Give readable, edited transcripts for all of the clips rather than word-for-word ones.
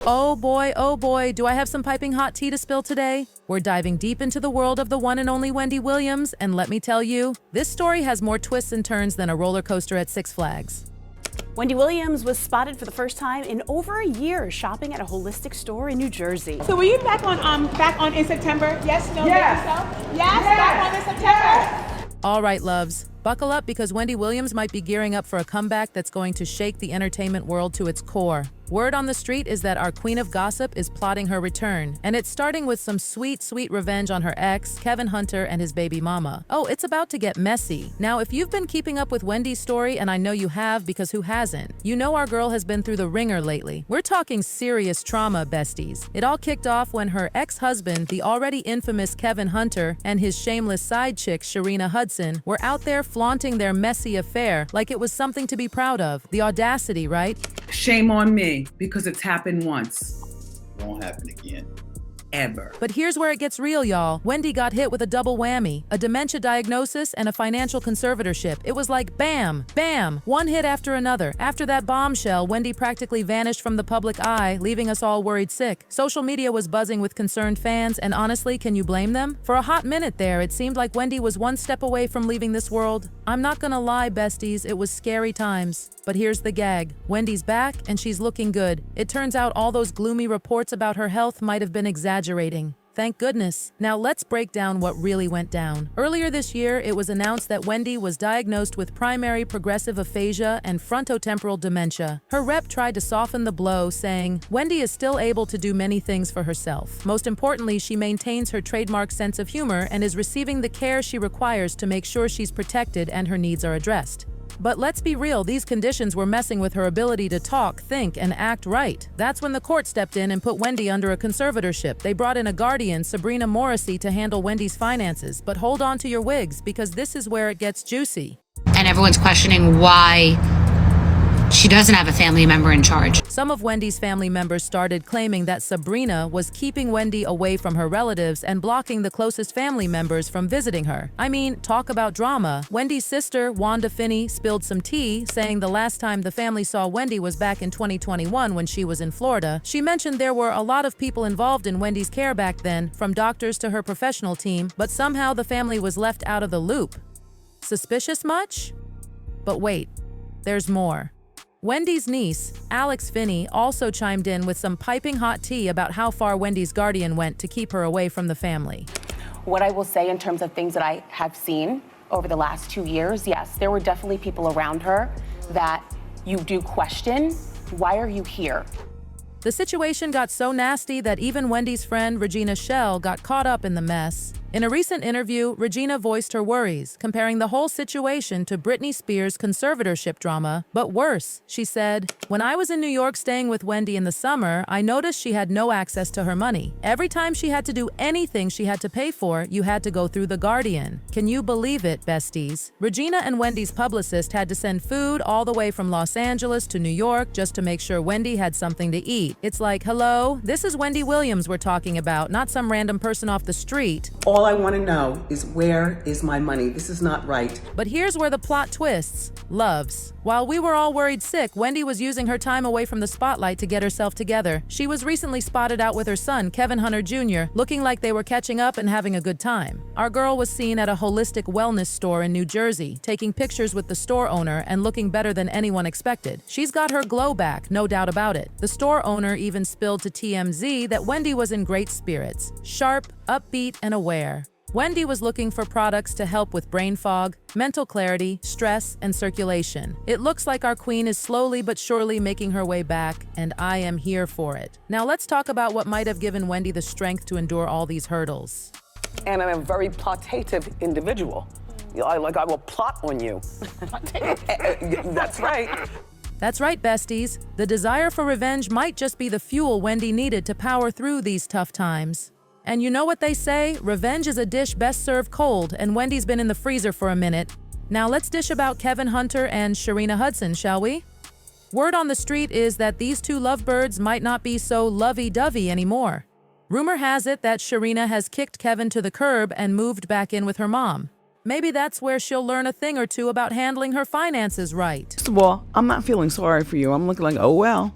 Oh boy, do I have some piping hot tea to spill today? We're diving deep into the world of the one and only Wendy Williams, and let me tell you, this story has more twists and turns than a roller coaster at Six Flags. Wendy Williams was spotted for the first time in over a year shopping at a holistic store in New Jersey. So were you back on in September? Yes, no, Yes. yes, back on in September? All right, loves, buckle up because Wendy Williams might be gearing up for a comeback that's going to shake the entertainment world to its core. Word on the street is that our queen of gossip is plotting her return, and it's starting with some sweet revenge on her ex, Kevin Hunter, and his baby mama. Oh, it's about to get messy. Now, if you've been keeping up with Wendy's story, and I know you have because who hasn't, you know our girl has been through the ringer lately. We're talking serious trauma, besties. It all kicked off when her ex-husband, the already infamous Kevin Hunter, and his shameless side chick, Sharina Hudson, were out there flaunting their messy affair like it was something to be proud of. The audacity, right? Shame on me, because it's happened once. Won't happen again. Ever. But here's where it gets real, y'all. Wendy got hit with a double whammy, a dementia diagnosis and a financial conservatorship. It was like bam, bam, one hit after another. After that bombshell, Wendy practically vanished from the public eye, leaving us all worried sick. Social media was buzzing with concerned fans, and honestly, can you blame them? For a hot minute there, it seemed like Wendy was one step away from leaving this world. I'm not gonna lie, besties, it was scary times. But here's the gag. Wendy's back, and she's looking good. It turns out all those gloomy reports about her health might have been exaggerating. Thank goodness. Now let's break down what really went down. Earlier this year, it was announced that Wendy was diagnosed with primary progressive aphasia and frontotemporal dementia. Her rep tried to soften the blow, saying, Wendy is still able to do many things for herself. Most importantly, she maintains her trademark sense of humor and is receiving the care she requires to make sure she's protected and her needs are addressed. But let's be real, these conditions were messing with her ability to talk, think, and act right. That's when the court stepped in and put Wendy under a conservatorship. They brought in a guardian, Sabrina Morrissey, to handle Wendy's finances. But hold on to your wigs, because this is where it gets juicy. And everyone's questioning why she doesn't have a family member in charge. Some of Wendy's family members started claiming that Sabrina was keeping Wendy away from her relatives and blocking the closest family members from visiting her. I mean, talk about drama. Wendy's sister, Wanda Finney, spilled some tea, saying the last time the family saw Wendy was back in 2021 when she was in Florida. She mentioned there were a lot of people involved in Wendy's care back then, from doctors to her professional team, but somehow the family was left out of the loop. Suspicious much? But wait, there's more. Wendy's niece, Alex Finney, also chimed in with some piping hot tea about how far Wendy's guardian went to keep her away from the family. What I will say in terms of things that I have seen over the last 2 years, yes, there were definitely people around her that you do question, why are you here? The situation got so nasty that even Wendy's friend Regina Shell got caught up in the mess. In a recent interview, Regina voiced her worries, comparing the whole situation to Britney Spears' conservatorship drama. But worse, she said, when I was in New York staying with Wendy in the summer, I noticed she had no access to her money. Every time she had to do anything she had to pay for, you had to go through the guardian. Can you believe it, besties? Regina and Wendy's publicist had to send food all the way from Los Angeles to New York just to make sure Wendy had something to eat. It's like, hello, this is Wendy Williams we're talking about, not some random person off the street. All I want to know is, where is my money? This is not right. But here's where the plot twists. Loves. While we were all worried sick, Wendy was using her time away from the spotlight to get herself together. She was recently spotted out with her son, Kevin Hunter Jr., looking like they were catching up and having a good time. Our girl was seen at a holistic wellness store in New Jersey, taking pictures with the store owner and looking better than anyone expected. She's got her glow back, no doubt about it. The store owner even spilled to TMZ that Wendy was in great spirits, sharp, upbeat, and aware. Wendy was looking for products to help with brain fog, mental clarity, stress, and circulation. It looks like our queen is slowly but surely making her way back, and I am here for it. Now let's talk about what might have given Wendy the strength to endure all these hurdles. And I'm a very plotative individual. You know, I will plot on you. That's right. That's right, besties. The desire for revenge might just be the fuel Wendy needed to power through these tough times. And you know what they say? Revenge is a dish best served cold, and Wendy's been in the freezer for a minute. Now let's dish about Kevin Hunter and Sharina Hudson, shall we? Word on the street is that these two lovebirds might not be so lovey-dovey anymore. Rumor has it that Sharina has kicked Kevin to the curb and moved back in with her mom. Maybe that's where she'll learn a thing or two about handling her finances right. First of all, I'm not feeling sorry for you. I'm looking like, oh well.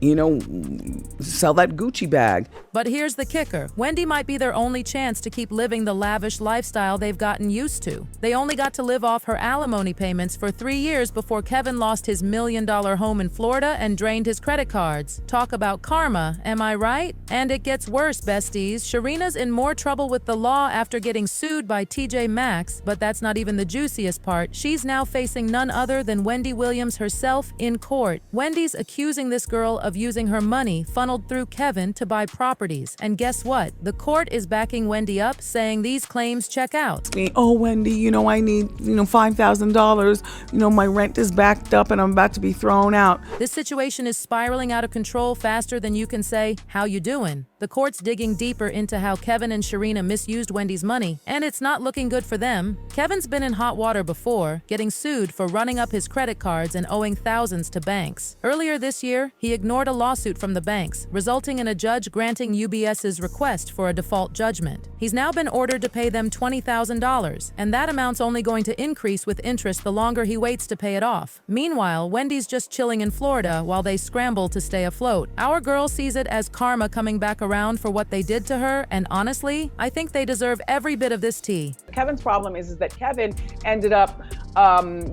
sell that Gucci bag. But here's the kicker. Wendy might be their only chance to keep living the lavish lifestyle they've gotten used to. They only got to live off her alimony payments for 3 years before Kevin lost his $1 million home in Florida and drained his credit cards. Talk about karma, am I right? And it gets worse, besties. Sharina's in more trouble with the law after getting sued by TJ Maxx, but that's not even the juiciest part. She's now facing none other than Wendy Williams herself in court. Wendy's accusing this girl of using her money funneled through Kevin to buy properties. And guess what? The court is backing Wendy up, saying these claims check out. Oh, Wendy, I need, $5,000. My rent is backed up and I'm about to be thrown out. This situation is spiraling out of control faster than you can say, "How you doing?" The court's digging deeper into how Kevin and Sharina misused Wendy's money, and it's not looking good for them. Kevin's been in hot water before, getting sued for running up his credit cards and owing thousands to banks. Earlier this year, he ignored a lawsuit from the banks, resulting in a judge granting UBS's request for a default judgment. He's now been ordered to pay them $20,000, and that amount's only going to increase with interest the longer he waits to pay it off. Meanwhile, Wendy's just chilling in Florida while they scramble to stay afloat. Our girl sees it as karma coming back around for what they did to her, and honestly, I think they deserve every bit of this tea. Kevin's problem is that Kevin ended up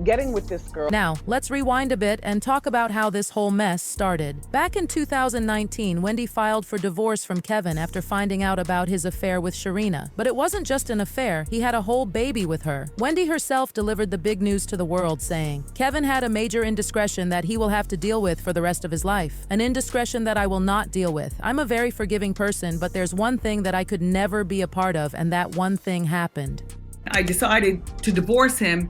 getting with this girl. Now, let's rewind a bit and talk about how this whole mess started. Back in 2019, Wendy filed for divorce from Kevin after finding out about his affair with Sharina. But it wasn't just an affair, he had a whole baby with her. Wendy herself delivered the big news to the world, saying, "Kevin had a major indiscretion that he will have to deal with for the rest of his life. An indiscretion that I will not deal with. I'm a very forgiving person, but there's one thing that I could never be a part of, and that one thing happened." I decided to divorce him.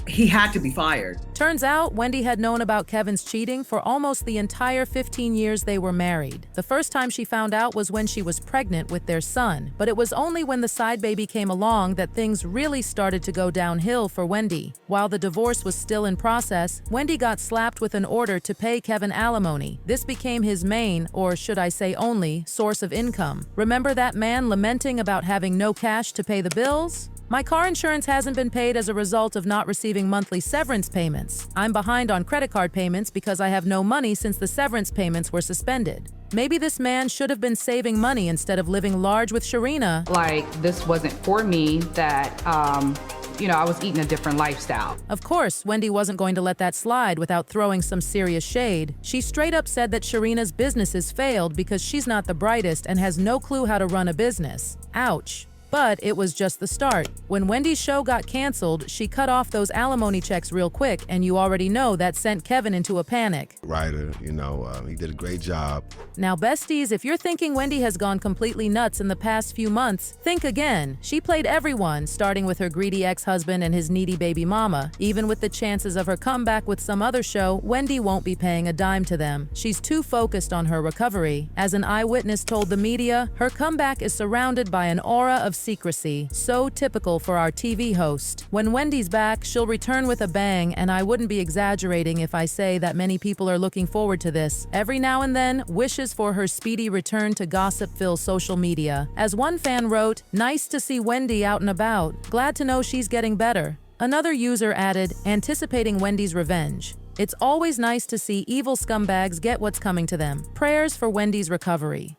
He had to be fired. Turns out, Wendy had known about Kevin's cheating for almost the entire 15 years they were married. The first time she found out was when she was pregnant with their son, but it was only when the side baby came along that things really started to go downhill for Wendy. While the divorce was still in process, Wendy got slapped with an order to pay Kevin alimony. This became his main, or should I say only, source of income. Remember that man lamenting about having no cash to pay the bills? My car insurance hasn't been paid as a result of not receiving monthly severance payments. I'm behind on credit card payments because I have no money since the severance payments were suspended. Maybe this man should have been saving money instead of living large with Sharina. Like, this wasn't for me, that, I was eating a different lifestyle. Of course, Wendy wasn't going to let that slide without throwing some serious shade. She straight up said that Sharina's businesses failed because she's not the brightest and has no clue how to run a business. Ouch. But it was just the start. When Wendy's show got canceled, she cut off those alimony checks real quick, and you already know that sent Kevin into a panic. Writer, he did a great job. Now, besties, if you're thinking Wendy has gone completely nuts in the past few months, think again. She played everyone, starting with her greedy ex-husband and his needy baby mama. Even with the chances of her comeback with some other show, Wendy won't be paying a dime to them. She's too focused on her recovery. As an eyewitness told the media, her comeback is surrounded by an aura of secrecy, so typical for our TV host. When Wendy's back, she'll return with a bang, and I wouldn't be exaggerating if I say that many people are looking forward to this. Every now and then, wishes for her speedy return to gossip-filled social media. As one fan wrote, "Nice to see Wendy out and about. Glad to know she's getting better." Another user added, anticipating Wendy's revenge. It's always nice to see evil scumbags get what's coming to them. Prayers for Wendy's recovery.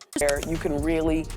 You can really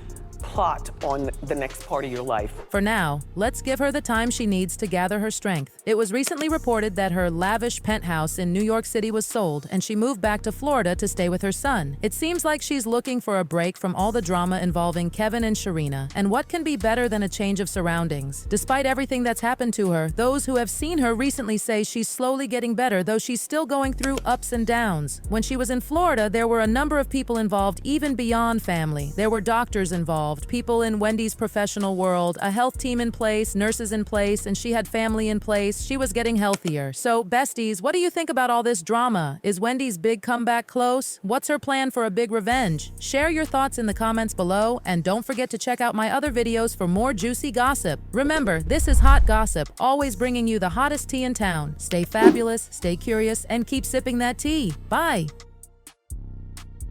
plot on the next part of your life. For now, let's give her the time she needs to gather her strength. It was recently reported that her lavish penthouse in New York City was sold, and she moved back to Florida to stay with her son. It seems like she's looking for a break from all the drama involving Kevin and Sharina, and what can be better than a change of surroundings? Despite everything that's happened to her, those who have seen her recently say she's slowly getting better, though she's still going through ups and downs. When she was in Florida, there were a number of people involved even beyond family. There were doctors involved, people in Wendy's professional world, a health team in place, nurses in place, and she had family in place. She was getting healthier. So, besties, what do you think about all this drama? Is Wendy's big comeback close? What's her plan for a big revenge? Share your thoughts in the comments below, and don't forget to check out my other videos for more juicy gossip. Remember, this is Hot Gossip, always bringing you the hottest tea in town. Stay fabulous, stay curious, and keep sipping that tea. Bye!